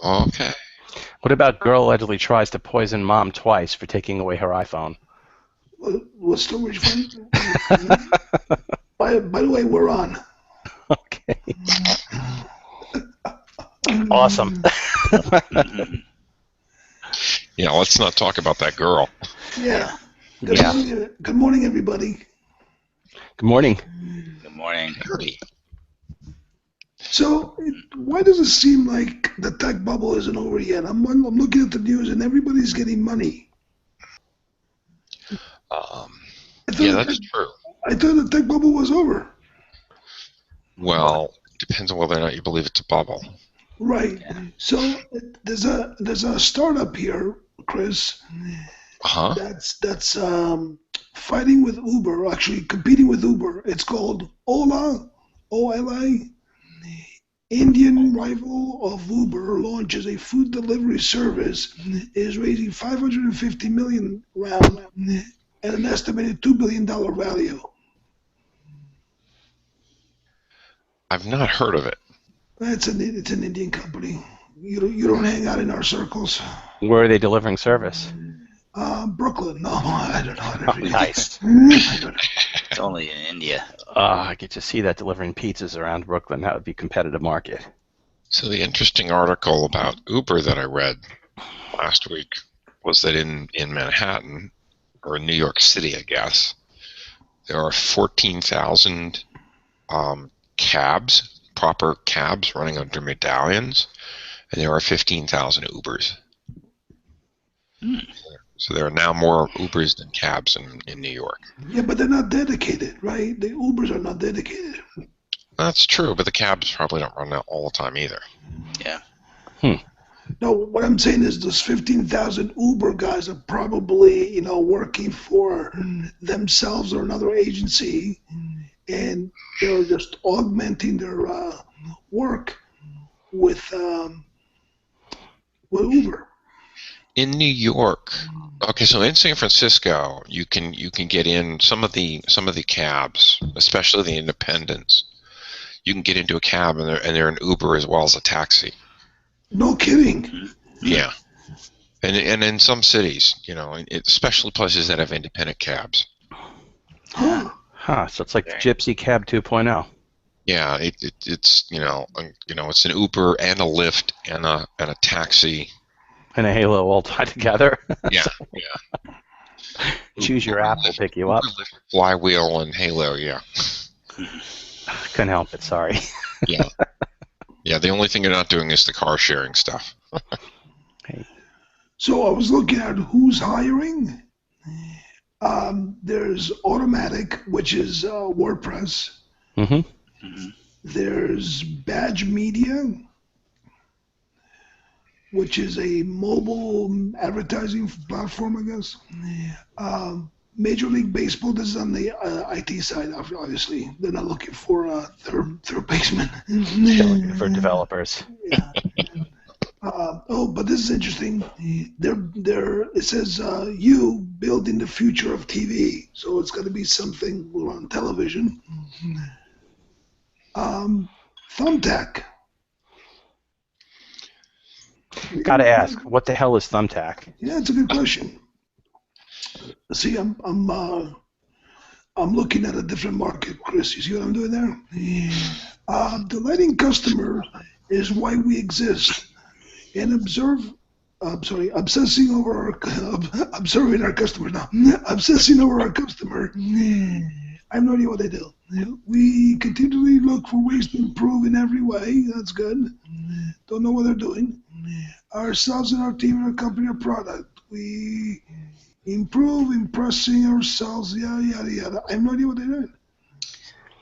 Okay. What about girl allegedly tries to poison mom twice for taking away her iPhone? What story, friend? By the way, we're on. Okay. Awesome. Yeah, let's not talk about that girl. Yeah. Yeah. Good morning, everybody. Good morning. Good morning. So, why does it seem like the tech bubble isn't over yet? I'm looking at the news and everybody's getting money. Yeah, that's true. I thought the tech bubble was over. Well, depends on whether or not you believe it's a bubble. Right. Yeah. So there's a startup here, Chris. Uh-huh. That's fighting with Uber, actually competing with Uber. It's called Ola, O-L-A. Indian rival of Uber launches a food delivery service, is raising $550 million round at an estimated $2 billion value. I've not heard of it. It's an Indian company. You don't hang out in our circles. Where are they delivering service? Brooklyn. No, I don't know. Oh, nice. It's only in India. I get to see that delivering pizzas around Brooklyn. That would be a competitive market. So the interesting article about Uber that I read last week was that in Manhattan, or in New York City, I guess, there are 14,000 cabs, proper cabs running under medallions, and there are 15,000 Ubers. So there are now more Ubers than cabs in New York. Yeah, but they're not dedicated, right? The Ubers are not dedicated. That's true, but the cabs probably don't run out all the time either. Yeah. No, what I'm saying is those 15,000 Uber guys are probably, working for themselves or another agency, and they're just augmenting their work with Uber. In New York, okay, so in San Francisco, you can get in some of the cabs, especially the independents. You can get into a cab and they're an Uber as well as a taxi. No kidding. Yeah, and in some cities, especially places that have independent cabs. Huh. So it's like the Gypsy Cab 2.0. Yeah, it's it's an Uber and a Lyft and a taxi. And a Halo all tied together. Yeah. Choose your app, will pick you up. Flywheel and Halo, yeah. Couldn't help it, sorry. Yeah. Yeah, the only thing you're not doing is the car sharing stuff. Hey. So I was looking at who's hiring. There's Automatic, which is WordPress. Mm-hmm. There's Badge Media, which is a mobile advertising platform, I guess. Major League Baseball, this is on the IT side, obviously. They're not looking for a third baseman. They're looking for developers. Yeah. But this is interesting. It says you building the future of TV, so it's got to be something on television. Thumbtack. Gotta ask, what the hell is Thumbtack? Yeah, it's a good question. See, I'm looking at a different market, Chris. You see what I'm doing there? Delighting customer is why we exist, and observing our customer now. Obsessing over our customer. I have no idea what they do. We continually look for ways to improve in every way. That's good. Don't know what they're doing. Ourselves and our team and our company or product. We improve, impressing ourselves, yada, yada, yada. I have no idea what they're doing.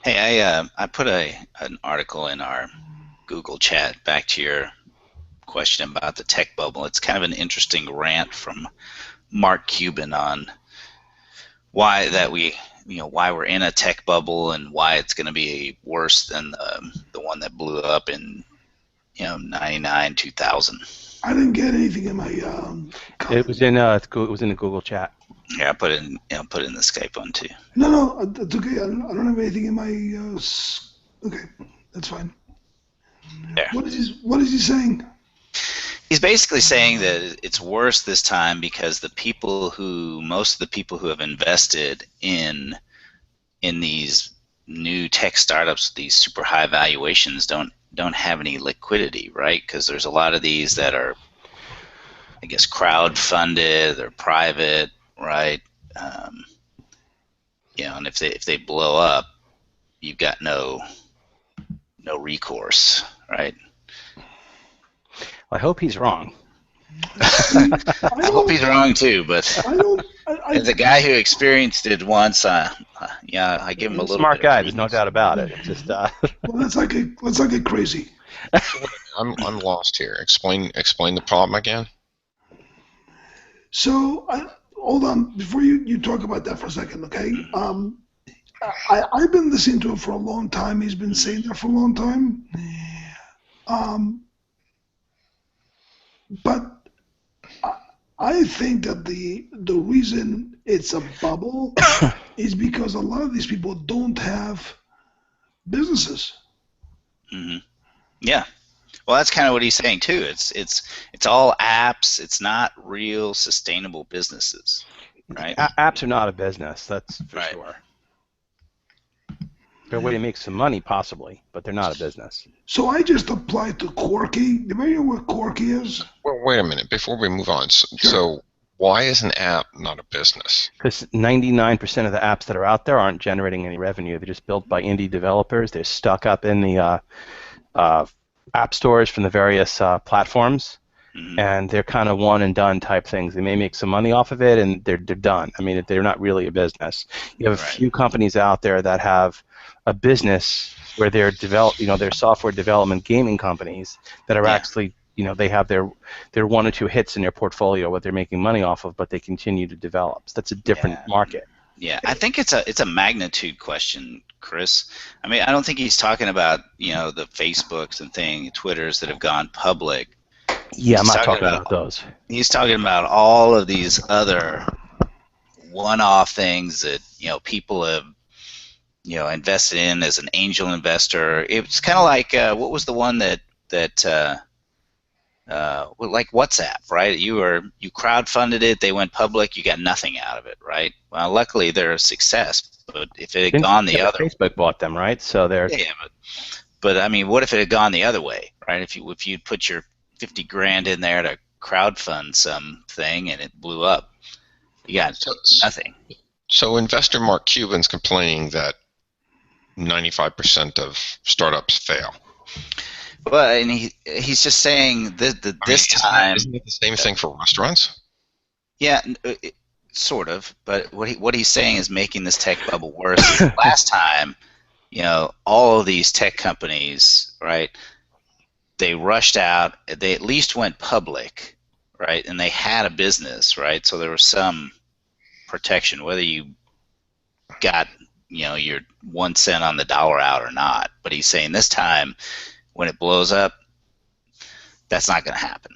Hey, I put an article in our Google chat back to your question about the tech bubble. It's kind of an interesting rant from Mark Cuban on why we're in a tech bubble and why it's going to be worse than the one that blew up in 99, 2000. I didn't get anything in my. It was in the Google chat. Yeah, I put it in the Skype one too. No, it's okay. I don't have anything in my. Okay, that's fine. There. What is he saying? He's basically saying that it's worse this time because most of the people who have invested in these new tech startups, these super high valuations, don't have any liquidity, right? Because there's a lot of these that are, I guess, crowd-funded or private, right? And if they blow up, you've got no recourse, right? I hope he's wrong. I hope he's wrong too, but as a guy who experienced it once, I give him a little smart bit guy. of There's no doubt about it. It's just Well, let's not get crazy. I'm lost here. Explain the problem again. So, hold on. Before you talk about that for a second, okay? I've been listening to him for a long time. He's been saying that for a long time. But I think that the reason it's a bubble is because a lot of these people don't have businesses. Mm-hmm. Yeah. Well, that's kind of what he's saying too. It's all apps. It's not real sustainable businesses, right? apps are not a business. That's for Right. sure. They're a way to make some money, possibly, but they're not a business. So I just applied to Quirky. Do you know what Quirky is? Well, wait a minute before we move on. So why is an app not a business? Because 99% of the apps that are out there aren't generating any revenue. They're just built by indie developers. They're stuck up in the app stores from the various platforms, and they're kind of one and done type things. They may make some money off of it, and they're done. I mean, they're not really a business. You have a few companies out there that have a business where they're they're software development gaming companies that are actually, they have their one or two hits in their portfolio what they're making money off of, but they continue to develop. So that's a different market. Yeah, I think it's a magnitude question, Chris. I mean, I don't think he's talking about the Facebooks and Twitters that have gone public. Yeah, I'm not talking about those. He's talking about all of these other one-off things that people have invested in as an angel investor. It's kind of like what was the one that like WhatsApp, right? You crowdfunded it, they went public, you got nothing out of it, right? Well, luckily they're a success, but if it had gone the other, Facebook bought them, right? So they're but I mean, what if it had gone the other way, right? If you put your 50 grand in there to crowdfund something and it blew up, you got nothing. So investor Mark Cuban's complaining that 95% of startups fail. Well, and he's just saying that this time. Isn't it the same thing for restaurants? Yeah, sort of. But what he's saying is making this tech bubble worse. Last time, all of these tech companies, right? They rushed out. They at least went public, right? And they had a business, right? So there was some protection, whether you got your 1 cent on the dollar out or not. But he's saying this time, when it blows up, that's not going to happen.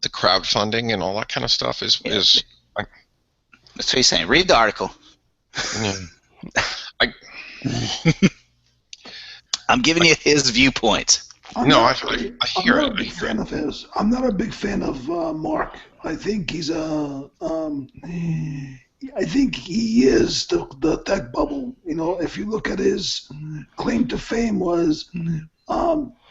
The crowdfunding and all that kind of stuff is that's what he's saying. Read the article. I'm giving you his viewpoint. I hear it. I'm not a big fan of his. I'm not a big fan of Mark. I think he's I think he is the tech bubble. If you look at his claim to fame was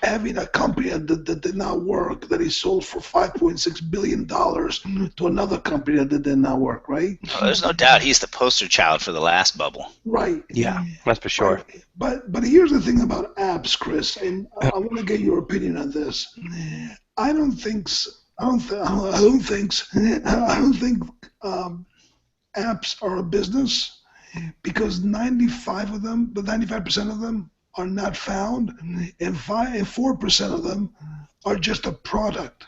having a company that did not work, that he sold for $5.6 billion to another company that did not work, right? Oh, there's no doubt he's the poster child for the last bubble. Right. Yeah, that's for sure. Right. But here's the thing about apps, Chris, and I want to get your opinion on this. I don't think apps are a business because 95% of them are not found, and 4% of them are just a product,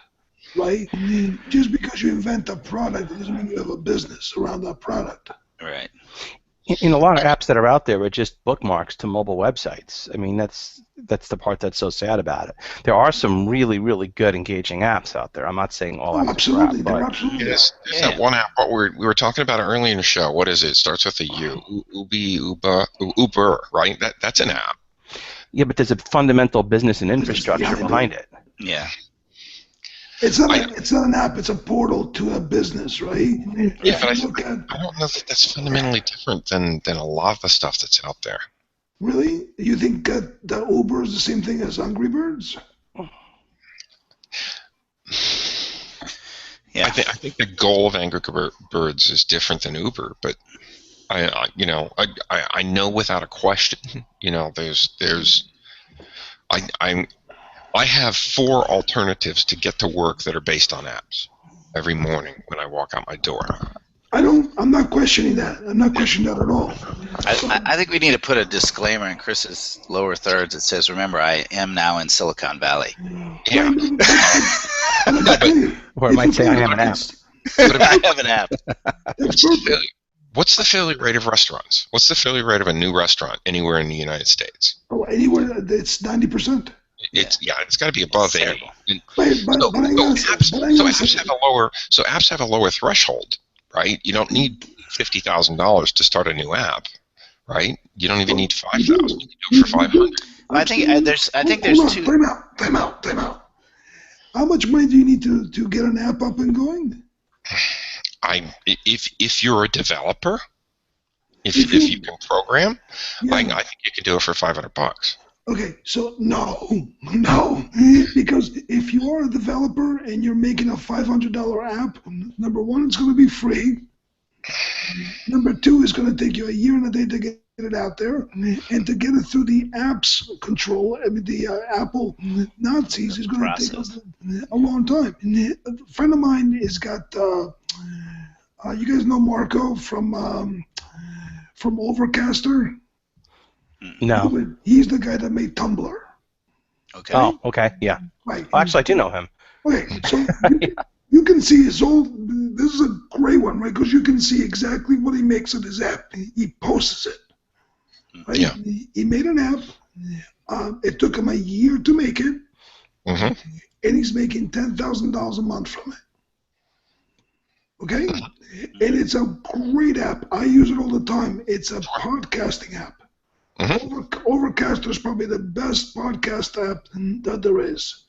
right? Just because you invent a product, it doesn't mean you have a business around that product. Right. In a lot of apps that are out there are just bookmarks to mobile websites. I mean, that's the part that's so sad about it. There are some really, really good engaging apps out there. I'm not saying all apps absolutely, are crap, they're absolutely. There's that one app we were talking about it earlier in the show. What is it? It starts with a U. Uber, right? That's an app. Yeah, but there's a fundamental business and infrastructure behind it. Yeah. It's not an app. It's a portal to a business, right? Yeah, but I don't know that that's fundamentally different than a lot of the stuff that's out there. Really? You think that Uber is the same thing as Angry Birds? Yeah. I think the goal of Angry Birds is different than Uber, but I know without a question, I have 4 alternatives to get to work that are based on apps every morning when I walk out my door. I'm not questioning that. I'm not questioning that at all. I think we need to put a disclaimer in Chris's lower thirds that says, "Remember, I am now in Silicon Valley." Yeah. Or it might say I am an app. I have an app. What's the failure rate of restaurants? What's the failure rate of a new restaurant anywhere in the United States? Oh, anywhere it's 90%. It's got to be above 80. So apps have a lower threshold, right? You don't need $50,000 to start a new app, right? You don't even need 5,000. You can do it for 500. I think there's two. Time out. How much money do you need to get an app up and going? If you're a developer, if you can program, yeah. I think you can do it for $500. Okay, so no, because if you are a developer and you're making a $500 app, number 1, it's going to be free. Number 2, it's going to take you a year and a day to get it out there, and to get it through the apps control. I mean, the Apple Nazis is going to take a long time. A friend of mine has got. You guys know Marco from Overcaster? No. He's the guy that made Tumblr. Okay. Oh, okay, yeah. Right. Well, actually, I do know him. Okay, so you can see his old. This is a great one, right? Because you can see exactly what he makes of his app. He posts it. Right? Yeah. He made an app. It took him a year to make it, Mm-hmm. and he's making $10,000 a month from it. Okay, and it's a great app. I use it all the time. It's a podcasting app. Mm-hmm. Overcast is probably the best podcast app that there is.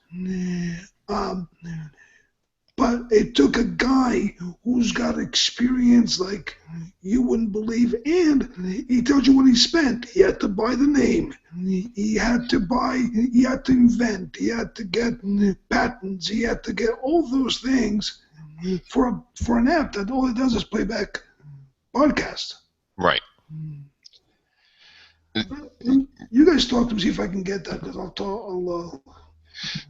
But it took a guy who's got experience like you wouldn't believe, and he tells you what he spent. He had to buy the name. He had to invent. He had to get patents. He had to get all those things for an app that all it does is play back podcasts. Right. You guys talk to me, see if I can get that, because I'll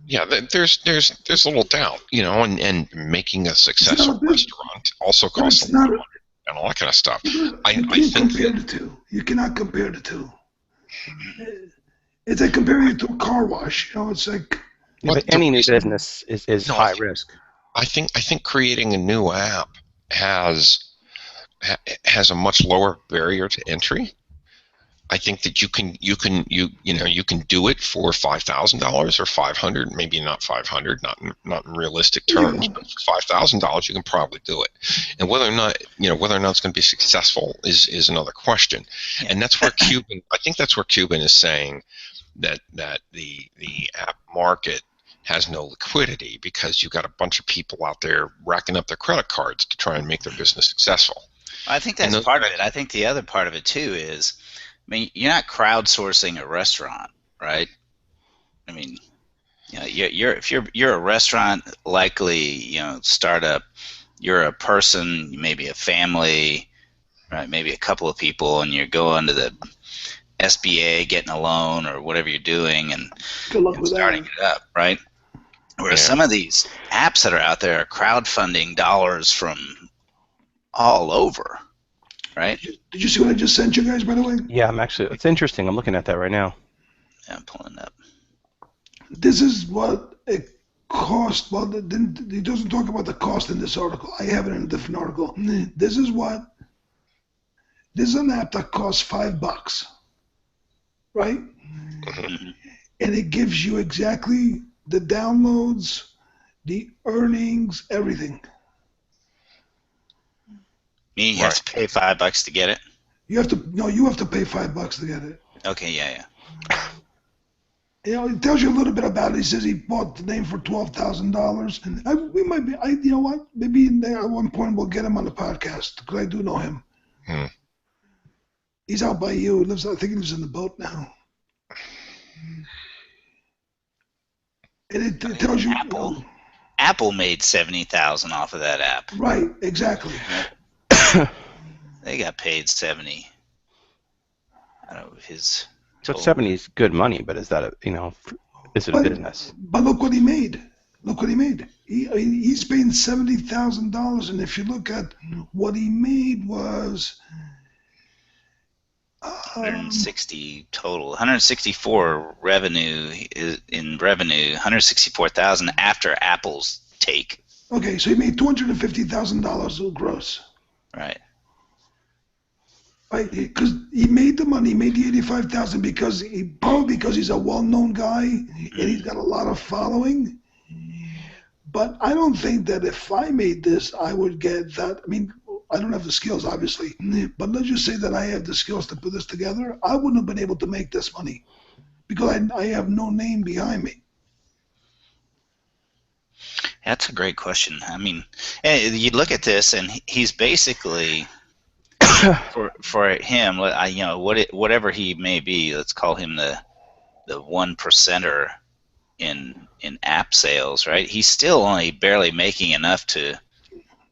Yeah, there's little doubt, and making a successful restaurant also costs a lot of money and all that kind of stuff. I think compare the two. You cannot compare the two. It's like comparing it to a car wash. It's like. Yeah, but any new business is high risk. I think creating a new app has a much lower barrier to entry. I think that you can do it for $5,000 or $500, maybe not $500, not in realistic terms, but for $5,000 you can probably do it. And whether or not it's going to be successful is another question. Yeah. And that's where Cuban is saying that the app market has no liquidity because you've got a bunch of people out there racking up their credit cards to try and make their business successful. I think that's part of it. I think the other part of it too is, you're not crowdsourcing a restaurant, right? If you're a restaurant, likely, startup, you're a person, maybe a family, right? Maybe a couple of people, and you're going to the SBA, getting a loan or whatever you're doing, and starting it up, right? Whereas some of these apps that are out there are crowdfunding dollars from all over, right? Did you see what I just sent you guys, by the way? Yeah, it's interesting. I'm looking at that right now. Yeah, I'm pulling it up. This is what it cost. Well, it doesn't talk about the cost in this article. I have it in a different article. This is an app that costs $5, right? Mm-hmm. And it gives you exactly the downloads, the earnings, everything. You have to pay $5 to get it? You have to pay $5 to get it. Okay, yeah. You know, it tells you a little bit about it. He says he bought the name for $12,000. And we might be, you know what? Maybe at one point we'll get him on the podcast because I do know him. He's out by you. He lives, I think he lives in the boat now. And it tells you. Apple made $70,000 off of that app. Right, exactly. They got paid 70. I don't know his. So 70 is good money, but is that is it a business? But look what he made. Look what he made. He's paying $70,000, and if you look at what he made was 160 total. 164 revenue in revenue. 164,000 after Apple's take. Okay, so he made $250,000 gross. Right. Right, because he made the money, he made the $85,000 probably because he's a well-known guy and he's got a lot of following. But I don't think that if I made this, I would get that. I mean, I don't have the skills, obviously, but let's just say that I have the skills to put this together. I wouldn't have been able to make this money because I have no name behind me. That's a great question. I mean, you look at this, and he's basically. For him, whatever he may be, let's call him the 1%er in app sales, right? He's still only barely making enough to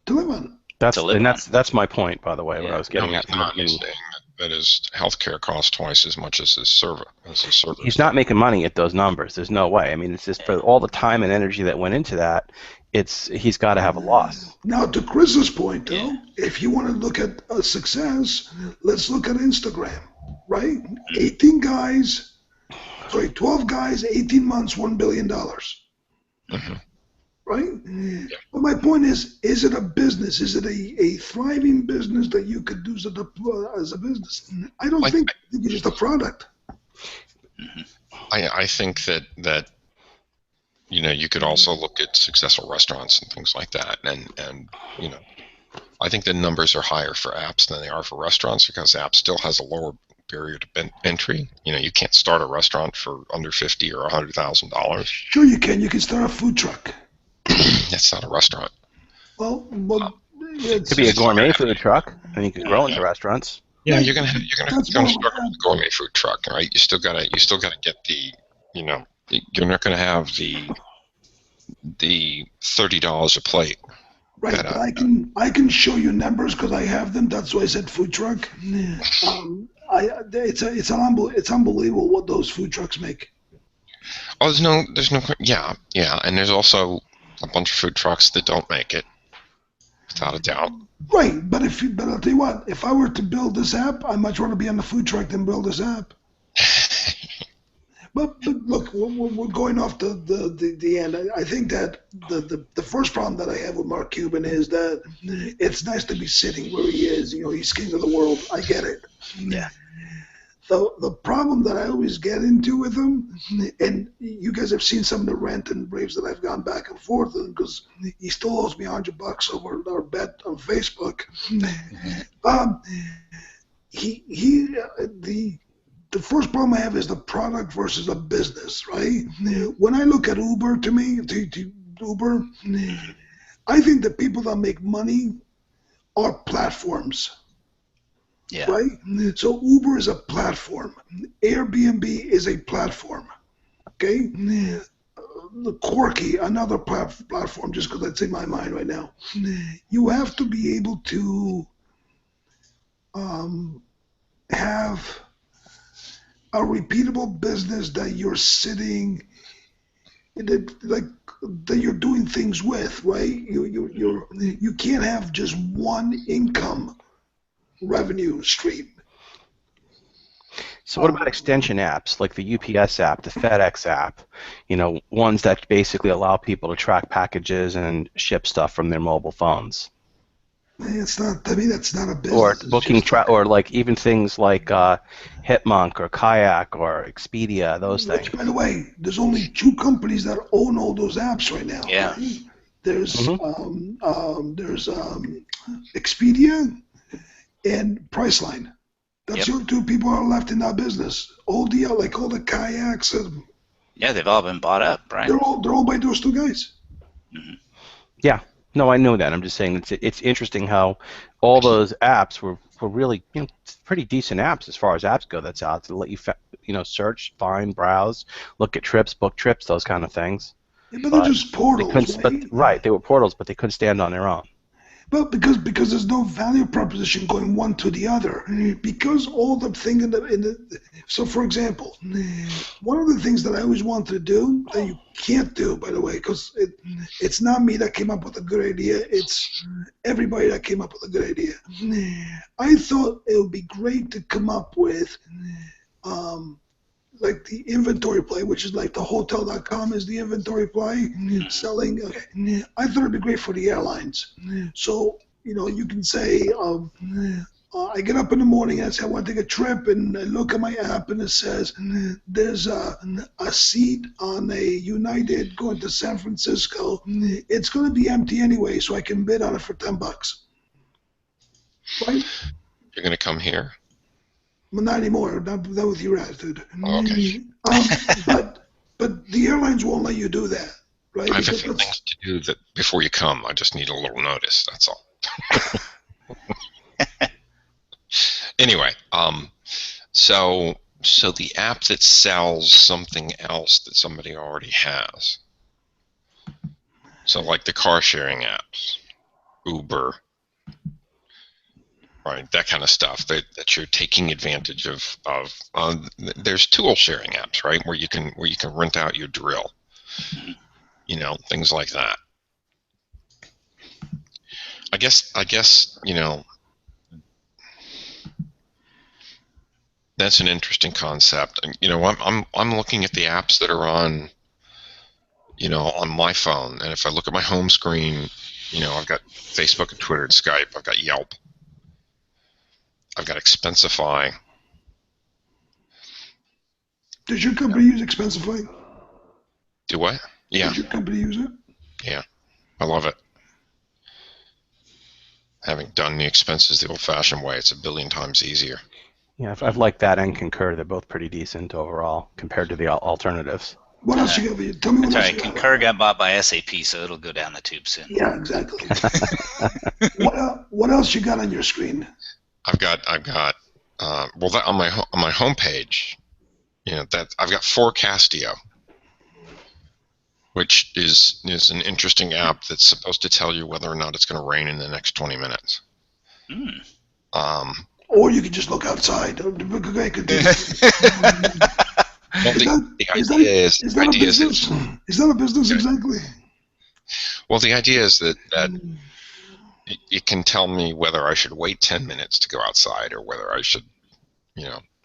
live on. That's my point, by the way. What I was getting at. He's saying that his healthcare costs twice as much as his service. He's not making money at those numbers. There's no way. I mean, it's just for all the time and energy that went into that. He's got to have a loss. Now, to Chris's point, though, if you want to look at a success, let's look at Instagram, right? 12 guys, 18 months, $1 billion. Mm-hmm. Right? Yeah. But my point is it a business? Is it a thriving business that you could do as a business? I don't think it's just a product. I think that you could also look at successful restaurants and things like that, and I think the numbers are higher for apps than they are for restaurants because apps still has a lower barrier to entry. You can't start a restaurant for under $50,000 or $100,000. Sure, you can. You can start a food truck. That's not a restaurant. Well, it could be a gourmet food truck, and you can grow into restaurants. Yeah, you're gonna start with a gourmet food truck, right? You still gotta get the you're not going to have the $30 a plate. Right, but I can show you numbers because I have them. That's why I said food truck. It's unbelievable what those food trucks make. Oh, there's no and there's also a bunch of food trucks that don't make it, without a doubt. Right, but I'll tell you what, if I were to build this app, I'd much rather be on the food truck than build this app. But look, we're going off the end. I think that the first problem that I have with Mark Cuban is that it's nice to be sitting where he is. He's king of the world. I get it. Yeah. The problem that I always get into with him, and you guys have seen some of the rant and raves that I've gone back and forth with him because he still owes me $100 over our bet on Facebook. The first problem I have is the product versus a business, right? When I look at Uber, Uber, I think the people that make money are platforms. Yeah. Right? So Uber is a platform. Airbnb is a platform. Okay? The Quirky, another platform, just because that's in my mind right now. You have to be able to have a repeatable business that you're sitting, that you're doing things with, right? You can't have just one income revenue stream. So what about extension apps like the UPS app, the FedEx app, ones that basically allow people to track packages and ship stuff from their mobile phones? It's not. I mean, that's not a business. Or booking or like even things like Hitmonk or Kayak or Expedia, those things. Which, by the way, there's only 2 companies that own all those apps right now. Yeah. Right? There's Expedia and Priceline. That's the only 2 people are left in that business. All the kayaks and Yeah, they've all been bought up, right? They're all by those two guys. Mm-hmm. Yeah. No, I know that. I'm just saying it's interesting how all those apps were really pretty decent apps as far as apps go. That's out to let you search, find, browse, look at trips, book trips, those kind of things. Yeah, but they're just portals, right? They were portals, but they couldn't stand on their own. Well, because there's no value proposition going one to the other. Because all the thing so for example, one of the things that I always wanted to do that you can't do, by the way, because it's not me that came up with a good idea. It's everybody that came up with a good idea. I thought it would be great to come up with like the inventory play, which is like the hotel.com is the inventory play, selling. Okay. I thought it'd be great for the airlines. So, you can say, I get up in the morning and I say I want to take a trip, and I look at my app and it says there's a seat on a United going to San Francisco. It's going to be empty anyway, so I can bid on it for $10. Right? You're going to come here? Well, not anymore. Not with your attitude. Okay. But the airlines won't let you do that, right? I have a few things to do that before you come. I just need a little notice. That's all. Anyway, so the app that sells something else that somebody already has. So like the car sharing apps, Uber. Right, that kind of stuff that you're taking advantage of. There's tool sharing apps, right, where you can rent out your drill, things like that. I guess that's an interesting concept. I'm looking at the apps that are on my phone, and if I look at my home screen, I've got Facebook and Twitter and Skype. I've got Yelp. I've got Expensify. Does your company use Expensify? Do what? Yeah. Does your company use it? Yeah. I love it. Having done the expenses the old-fashioned way, it's a billion times easier. Yeah, I've liked that and Concur. They're both pretty decent overall compared to the alternatives. What else you got? Tell me what else you got. Concur got bought by SAP, so it'll go down the tube soon. Yeah, exactly. What else you got on your screen? I've got that on my homepage, that I've got Forecastio, which is an interesting app that's supposed to tell you whether or not it's going to rain in the next 20 minutes. Or you can just look outside. Well, the idea is is that a business? Is that a business exactly? Well, the idea is that it can tell me whether I should wait 10 minutes to go outside or whether I should,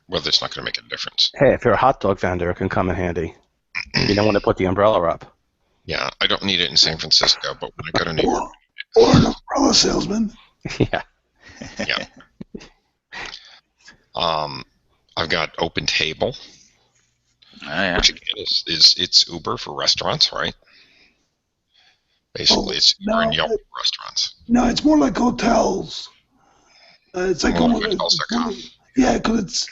whether it's not going to make a difference. Hey, if you're a hot dog vendor, it can come in handy. You don't want to put the umbrella up. Yeah, I don't need it in San Francisco, but when I go to New York. Or an umbrella salesman. Yeah. Yeah. I've got Open Table, which again it's Uber for restaurants, right? Basically, it's Uber and Yelp for restaurants. No, it's more like hotels. It's like hotels.com. Yeah, because it's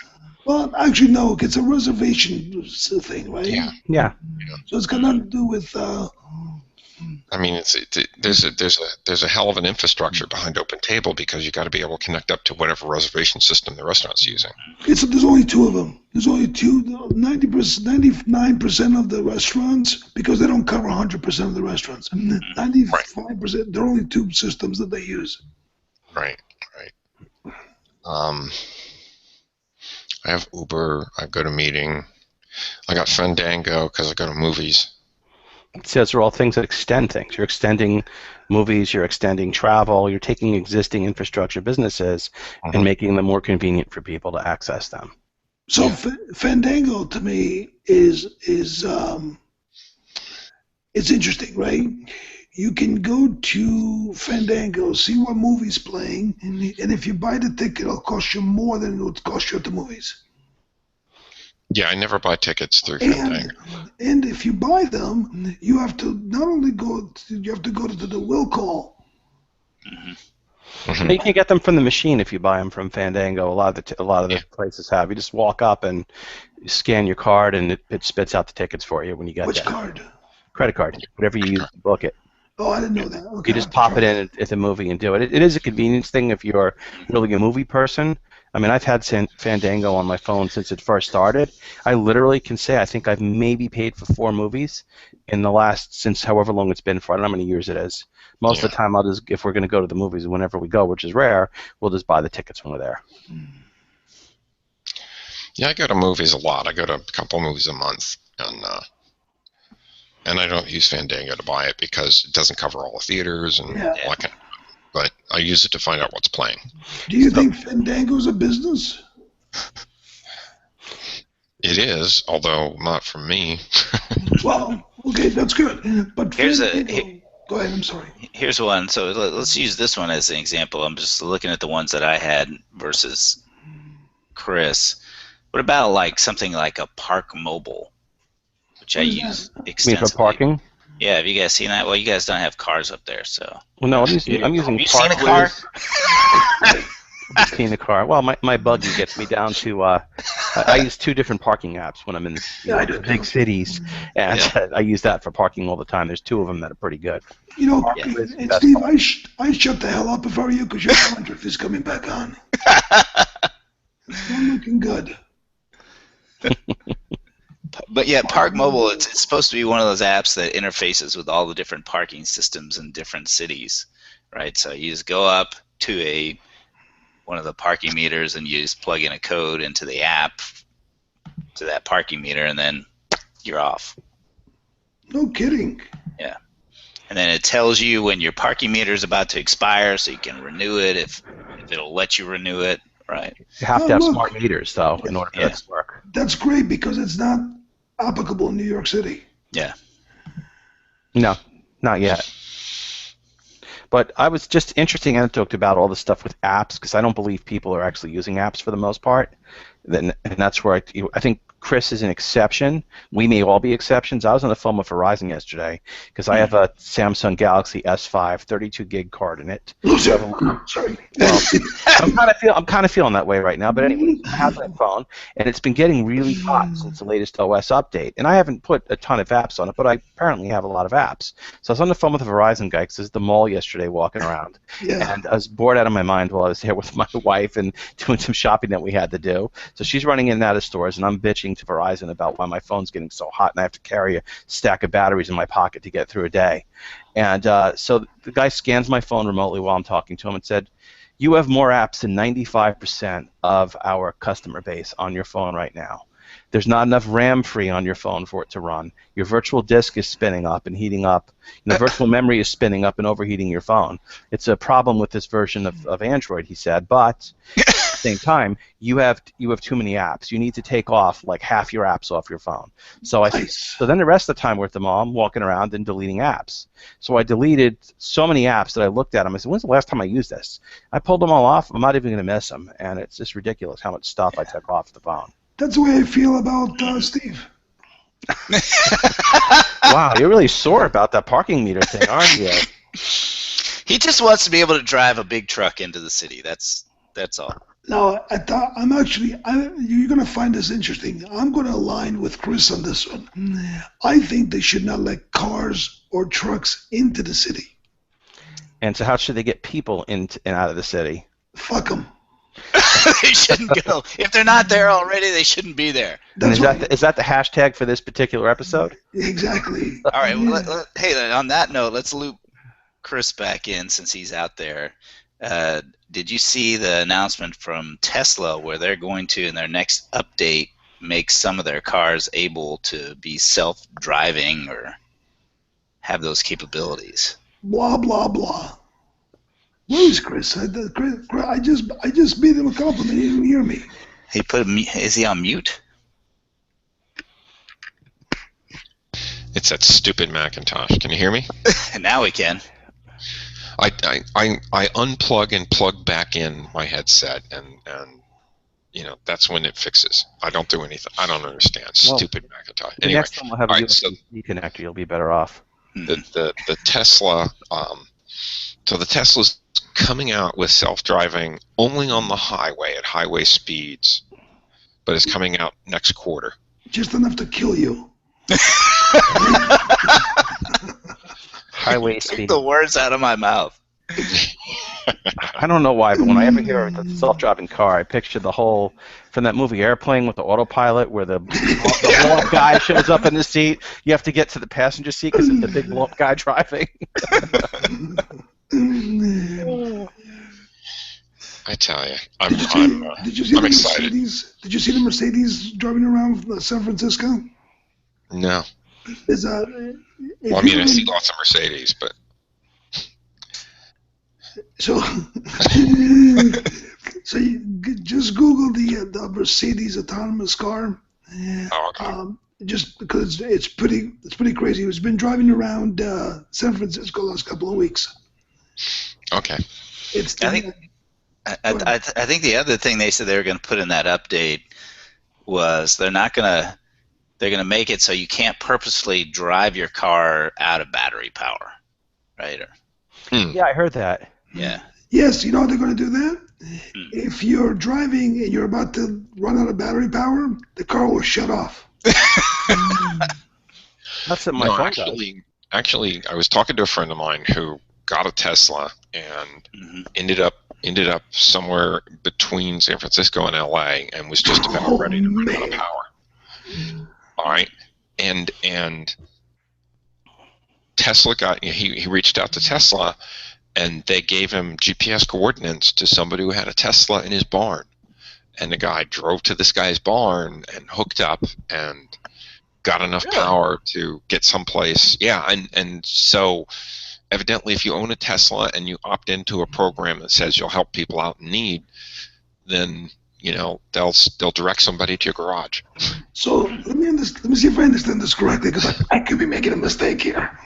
actually no, it's a reservation thing, right? Yeah. So it's got nothing to do with. I mean, there's a hell of an infrastructure behind Open Table because you got to be able to connect up to whatever reservation system the restaurant's using. There's only two of them. There's only 99% of the restaurants, because they don't cover 100% of the restaurants. 95%. There are only two systems that they use. Right. I have Uber. I go to meeting. I got Fandango because I go to movies. See, those are all things that extend things. You're extending movies, you're extending travel, you're taking existing infrastructure businesses and making them more convenient for people to access them. So Fandango to me is it's interesting, right? You can go to Fandango, see what movie's playing, and if you buy the ticket, it'll cost you more than it would cost you at the movies. Yeah, I never buy tickets through Fandango. And if you buy them, you have to not only you have to go to the will call. You can get them from the machine if you buy them from Fandango. A lot of the places have. You just walk up and scan your card, and it spits out the tickets for you when you get Which there. card? Credit card, whatever you use to book it. Oh, I didn't know that. Okay, You just pop it in at the movie and do it. It is a convenience thing if you're really a movie person. I mean, I've had Fandango on my phone since it first started. I literally can say I think I've maybe paid for 4 movies in the last, since however long it's been for. I don't know how many years it is. Most of the time, I'll just, if we're going to go to the movies, whenever we go, which is rare, we'll just buy the tickets when we're there. Yeah, I go to movies a lot. I go to a couple movies a month, and I don't use Fandango to buy it because it doesn't cover all the theaters and all that kind of, but I use it to find out what's playing. Do you think Fandango's a business? It is, although not from me. Well, okay, that's good. But Here's go ahead, I'm sorry. Here's one. So let's use this one as an example. I'm just looking at the ones that I had versus Chris. What about like something like a Park Mobile, which I use extensively? You mean for parking? Yeah, have you guys seen that? Well, you guys don't have cars up there, so. Well, no, I'm using Have you Park seen a car? I've seen a car. Well, my buggy gets me down to. I use 2 different parking apps when I'm in the big cities, and I use that for parking all the time. There's 2 of them that are pretty good. You know, and Steve, I shut the hell up if I were you because your contract is coming back on. It's not looking good. But yeah, Park Mobile, it's supposed to be one of those apps that interfaces with all the different parking systems in different cities, right? So you just go up to one of the parking meters and you just plug in a code into the app to that parking meter, and then you're off. No kidding. Yeah. And then it tells you when your parking meter is about to expire so you can renew it if it'll let you renew it, right? You have to have smart meters, though, in order for that to work. That's great because it's not applicable in New York City. Yeah. No, not yet. But I was just interesting anecdote about all the stuff with apps because I don't believe people are actually using apps for the most part. And that's where I think Chris is an exception. We may all be exceptions. I was on the phone with Verizon yesterday because I have a Samsung Galaxy S5 32 gig card in it. Sorry. Well, I'm kind of feeling that way right now. But anyway, I have that phone, and it's been getting really hot since the latest OS update. And I haven't put a ton of apps on it, but I apparently have a lot of apps. So I was on the phone with a Verizon guy because I was at the mall yesterday walking around, and I was bored out of my mind while I was there with my wife and doing some shopping that we had to do. So she's running in and out of stores, and I'm bitching to Verizon about why my phone's getting so hot, and I have to carry a stack of batteries in my pocket to get through a day. And so the guy scans my phone remotely while I'm talking to him and said, "You have more apps than 95% of our customer base on your phone right now. There's not enough RAM free on your phone for it to run. Your virtual disk is spinning up and heating up. Virtual memory is spinning up and overheating your phone. It's a problem with this version of Android," he said, "but at the same time, you have too many apps. You need to take off like half your apps off your phone." So so then the rest of the time we're at the mall, I'm walking around and deleting apps. So I deleted so many apps that I looked at them. I said, "When's the last time I used this?" I pulled them all off. I'm not even going to miss them, and it's just ridiculous how much stuff I took off the phone. That's the way I feel about Steve. Wow, you're really sore about that parking meter thing, aren't you? He just wants to be able to drive a big truck into the city. That's all. Now, you're going to find this interesting. I'm going to align with Chris on this one. I think they should not let cars or trucks into the city. And so how should they get people in and out of the city? Fuck them. They shouldn't go. If they're not there already, they shouldn't be there. Is that the hashtag for this particular episode? Exactly. All right. Well, hey, on that note, let's loop Chris back in since he's out there. Did you see the announcement from Tesla where they're going to, in their next update, make some of their cars able to be self-driving or have those capabilities? Blah, blah, blah. Where is Chris? I just made him a compliment. He didn't hear me. Is he on mute? It's that stupid Macintosh. Can you hear me? Now we can. I unplug and plug back in my headset, and that's when it fixes. I don't do anything. I don't understand. Stupid Macintosh. Anyway, next time we'll have a USB connector. You'll be better off. The Tesla. So the Tesla's coming out with self-driving only on the highway at highway speeds. but it's coming out next quarter. Just enough to kill you. Highway Took speed. the words out of my mouth. I don't know why, but when I ever hear of the self-driving car, I picture the whole, from that movie Airplane with the autopilot, where the blow-up guy shows up in the seat. You have to get to the passenger seat because it's the big blow-up guy driving. I tell you, Did you see I'm the excited. Mercedes? Did you see the Mercedes driving around San Francisco? No. Is Well, I mean, I see lots of Mercedes, but so so you just Google the Mercedes autonomous car. okay. Just because it's pretty crazy. It's been driving around San Francisco the last couple of weeks. Okay. It's I think the other thing they said they were going to put in that update was they're going to make it so you can't purposely drive your car out of battery power, right? Yeah, I heard that. Yeah. Yes, you know how they're going to do that? If you're driving and you're about to run out of battery power, the car will shut off. That's what my No, phone does. actually, I was talking to a friend of mine who got a Tesla and ended up somewhere between San Francisco and LA and was just about ready to run out of power. All right, and Tesla he reached out to Tesla, and they gave him GPS coordinates to somebody who had a Tesla in his barn, and the guy drove to this guy's barn and hooked up and got enough power to get someplace. Yeah, and so evidently, if you own a Tesla and you opt into a program that says you'll help people out in need, then they'll direct somebody to your garage. So let me see if I understand this correctly, because I could be making a mistake here.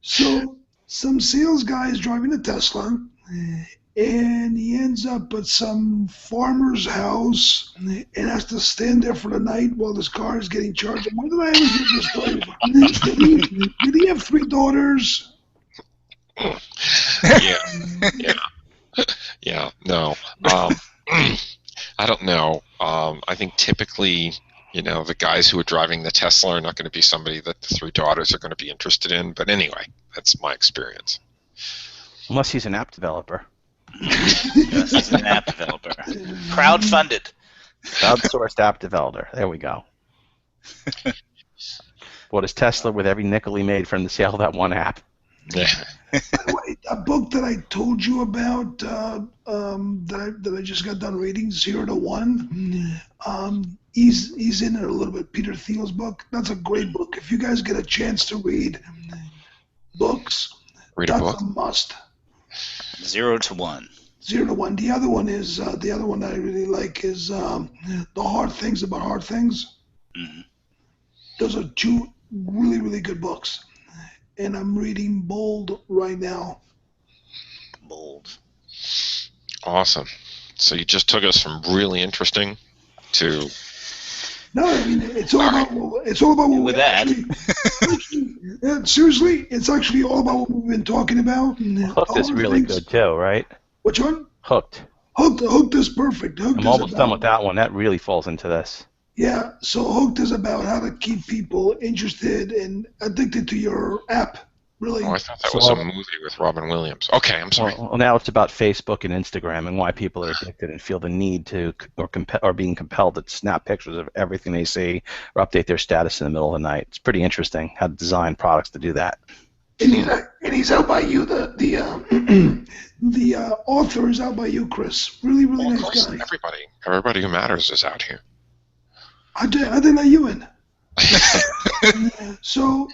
So some sales guy is driving a Tesla, and he ends up at some farmer's house and has to stand there for the night while his car is getting charged. Why did I ever hear this story? Did he have 3 daughters? Yeah. No. I don't know. I think typically, the guys who are driving the Tesla are not going to be somebody that the 3 daughters are going to be interested in. But anyway, that's my experience. Unless he's an app developer. Yes, he's an app developer. Crowdfunded. Crowdsourced app developer. There we go. Bought his Tesla with every nickel he made from the sale of that one app. Yeah. By the way, a book that I told you about that I just got done reading, 0 to 1. He's in it a little bit. Peter Thiel's book. That's a great book. If you guys get a chance to read books, that's a must. 0 to 1. 0 to 1. The other one is the other one that I really like is The Hard Things About Hard Things. Mm-hmm. Those are 2 really, really good books. And I'm reading Bold right now. Bold. Awesome. So you just took us from really interesting to. No, I mean it's all about what with that. Seriously, it's actually all about what we've been talking about. Hooked is really good too, right? Which one? Hooked. Hooked is perfect. I'm almost done with that one. That really falls into this. Yeah, so Hooked is about how to keep people interested and addicted to your app. Really. Oh, I thought that was a movie with Robin Williams. Okay, I'm sorry. Well, now it's about Facebook and Instagram and why people are addicted and feel the need to, or being compelled to snap pictures of everything they see or update their status in the middle of the night. It's pretty interesting how to design products to do that. And he's out by you. The author is out by you, Chris. Really, really nice guy. Everybody who matters is out here. I didn't let you in. So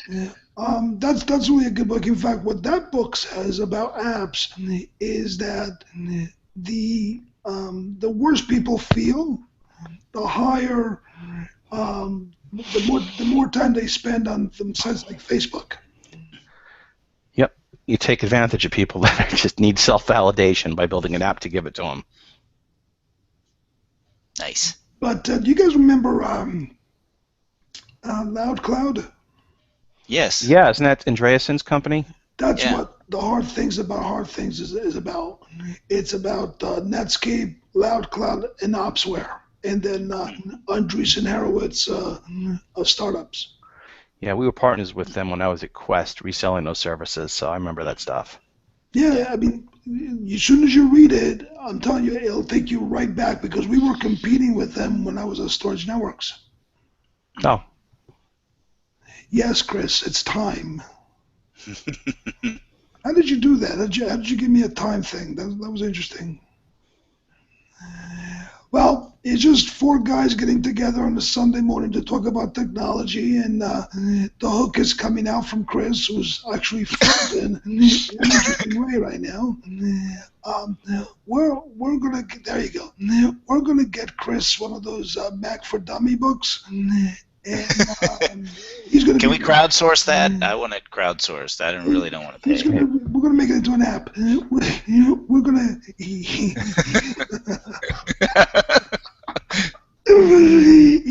that's really a good book. In fact, what that book says about apps is that the worse people feel, the higher, the more time they spend on sites like Facebook. Yep, you take advantage of people that just need self-validation by building an app to give it to them. Nice. But do you guys remember LoudCloud? Yes. Yeah, isn't that Andreessen's company? That's what The Hard Things About Hard Things is about. It's about Netscape, LoudCloud, and Opsware. and then Andreessen Horowitz of startups. Yeah, we were partners with them when I was at Quest, reselling those services, so I remember that stuff. Yeah, I mean, as soon as you read it, I'm telling you, it'll take you right back because we were competing with them when I was at Storage Networks. Oh. Yes, Chris, it's time. How did you do that? How did you give me a time thing? That was interesting. Well, it's just four guys getting together on a Sunday morning to talk about technology, and the hook is coming out from Chris, who's actually frozen in an interesting way right now. We're gonna there you go. We're gonna get Chris one of those Mac for Dummy books, and he's gonna. Can we crowdsource that? I want it crowdsourced. I really don't want to pay. We're gonna make it into an app. We're gonna. He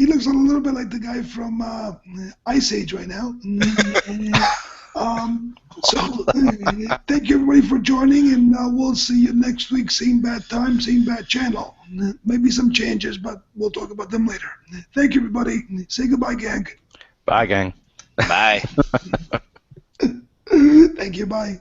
looks a little bit like the guy from Ice Age right now. So thank you everybody for joining, and we'll see you next week. Same bad time, same bad channel. Maybe some changes, but we'll talk about them later. Thank you, everybody. Say goodbye, gang. Bye, gang. Bye. Thank you. Bye.